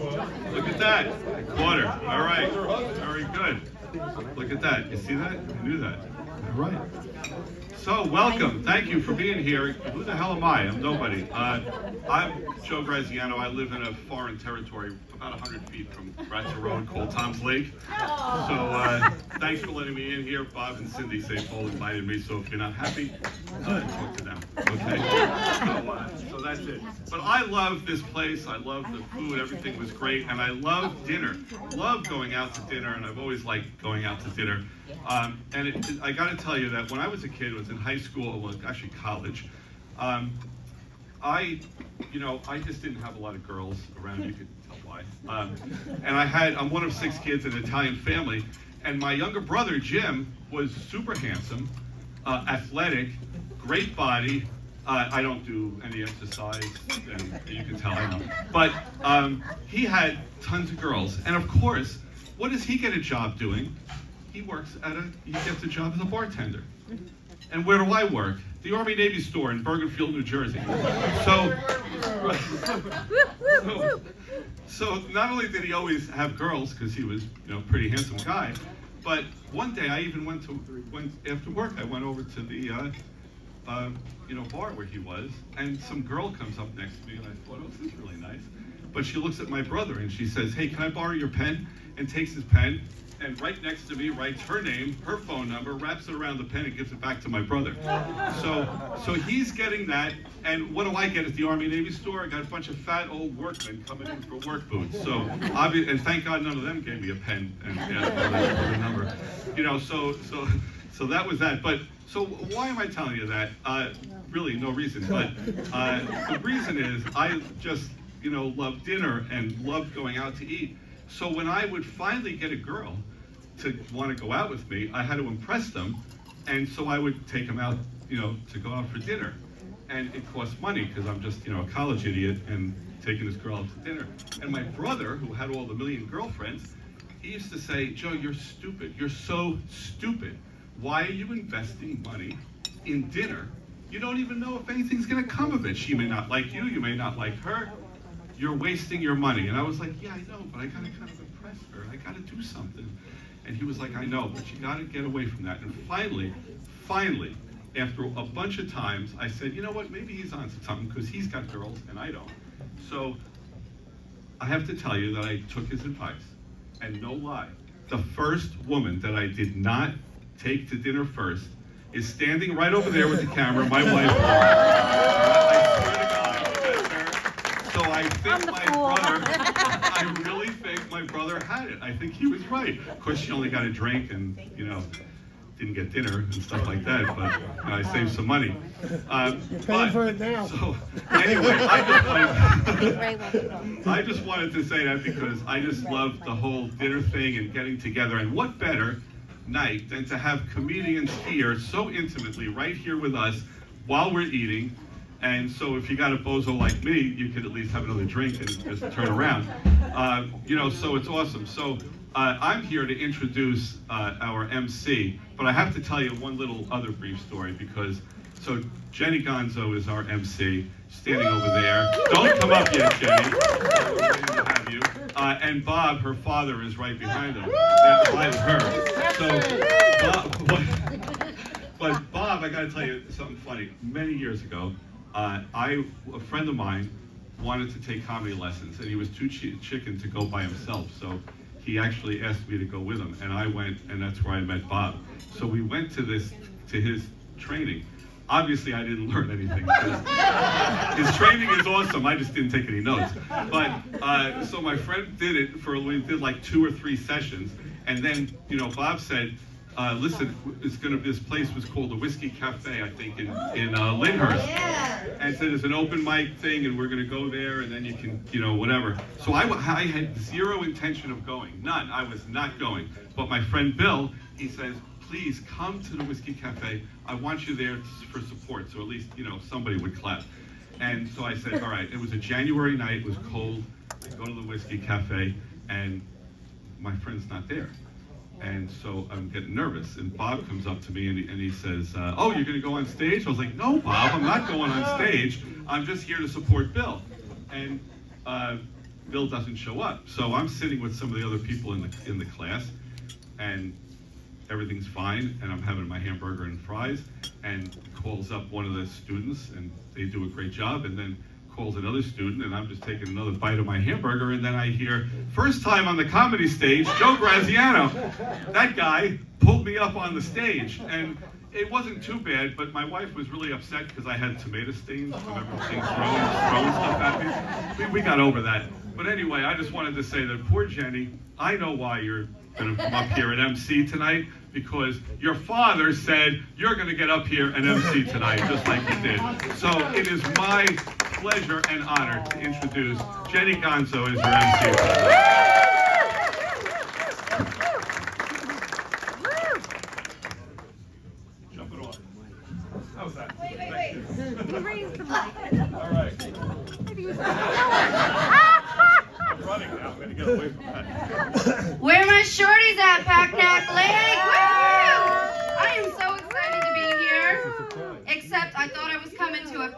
Look at that. Quarter. All right. Very good. Look at that. You see that? I knew that. All right. So, welcome. Thank you for being here. Who the hell am I? I'm nobody. I'm Joe Graziano. I live in a foreign territory about 100 feet from Ratchet Road called Tom's Lake. So, thanks for letting me in here. Bob and Cindy St. Paul invited me, so if you're not happy, talk to them. Okay? So that's it. But I love this place. I love the food. Everything was great. And I love dinner. Love going out to dinner, and I've always liked going out to dinner. I got to tell you that when I was a kid, was in high school, well, actually college, I just didn't have a lot of girls around. You could tell why. And I'm one of 6 kids in an Italian family, and my younger brother Jim was super handsome, athletic, great body. I don't do any exercise, and you can tell I don't. But he had tons of girls, and of course, what does he get a job doing? He gets a job as a bartender. And where do I work? The Army Navy store in Bergenfield, New Jersey. So not only did he always have girls, because he was, a pretty handsome guy, but one day I even went after work, I went over to the, bar where he was, and some girl comes up next to me, and I thought, oh, this is really nice. But she looks at my brother, and she says, hey, can I borrow your pen? And takes his pen, and right next to me writes her name, her phone number, wraps it around the pen, and gives it back to my brother. So he's getting that, and what do I get at the Army Navy store? I got a bunch of fat old workmen coming in for work boots. And thank God none of them gave me a pen and the number. So that was that. But so why am I telling you that? Really, no reason. But the reason is I just love dinner and love going out to eat. So when I would finally get a girl to want to go out with me, I had to impress them, and so I would take them out, to go out for dinner. And it cost money because I'm just, a college idiot and taking this girl out to dinner. And my brother, who had all the million girlfriends, he used to say, Joe, you're stupid. You're so stupid. Why are you investing money in dinner? You don't even know if anything's going to come of it. She may not like you. You may not like her. You're wasting your money. And I was like, yeah, I know, but I got to kind of impress her. I got to do something. And he was like, I know, but you got to get away from that. And finally, after a bunch of times, I said, you know what, maybe he's onto something because he's got girls and I don't. So I have to tell you that I took his advice. And no lie, the first woman that I did not take to dinner first is standing right over there with the camera, my wife. I swear to God, that's her. So I think my brother, I really think my brother had it. I think he was right. Of course, she only got a drink and, didn't get dinner and stuff like that, but I saved some money. You're paying for it now. So anyway, I just wanted to say that because I just love the whole dinner thing and getting together. And what better night than to have comedians here so intimately right here with us while we're eating. And so if you got a bozo like me, you could at least have another drink and just turn around. So it's awesome. So I'm here to introduce our MC, but I have to tell you one little other brief story because, so Jenny Gonzo is our MC, standing over there. Don't come up yet, Jenny. We're waiting to have you. And Bob, her father, is right behind him. That is her. But Bob, I got to tell you something funny. Many years ago, a friend of mine wanted to take comedy lessons, and he was too chicken to go by himself. So he actually asked me to go with him, and I went, and that's where I met Bob. So we went to his training. Obviously, I didn't learn anything. His training is awesome. I just didn't take any notes. But so my friend did it we did like 2 or 3 sessions, and then Bob said, listen, this place was called the Whiskey Cafe, I think, in Lyndhurst. And said it's an open mic thing, and we're going to go there, and then you can, whatever. So I had zero intention of going, none. I was not going. But my friend Bill, he says, please come to the Whiskey Cafe. I want you there for support, so at least, somebody would clap. And so I said, all right. It was a January night. It was cold. I go to the Whiskey Cafe, and my friend's not there. And so I'm getting nervous, and Bob comes up to me and he says, oh, you're going to go on stage? I was like, no, Bob, I'm not going on stage. I'm just here to support Bill. And Bill doesn't show up. So I'm sitting with some of the other people in the class, and everything's fine, and I'm having my hamburger and fries, and calls up one of the students, and they do a great job, and then calls another student, and I'm just taking another bite of my hamburger, and then I hear, first time on the comedy stage, Joe Graziano. That guy pulled me up on the stage, and it wasn't too bad, but my wife was really upset because I had tomato stains from everything throwing stuff at me. We got over that. But anyway, I just wanted to say that poor Jenny, I know why you're going to come up here and MC tonight, because your father said you're going to get up here and MC tonight, just like you did. So it is my pleasure and honor to introduce Jenny Gonzo as your MC. Jump it off. How's that? Wait. Raise the mic. All right. I'm running now. I'm going to get away from that. Where my shorties at, Pacakanack Lake? Woo! I am so excited to be here. Except I thought I was coming to a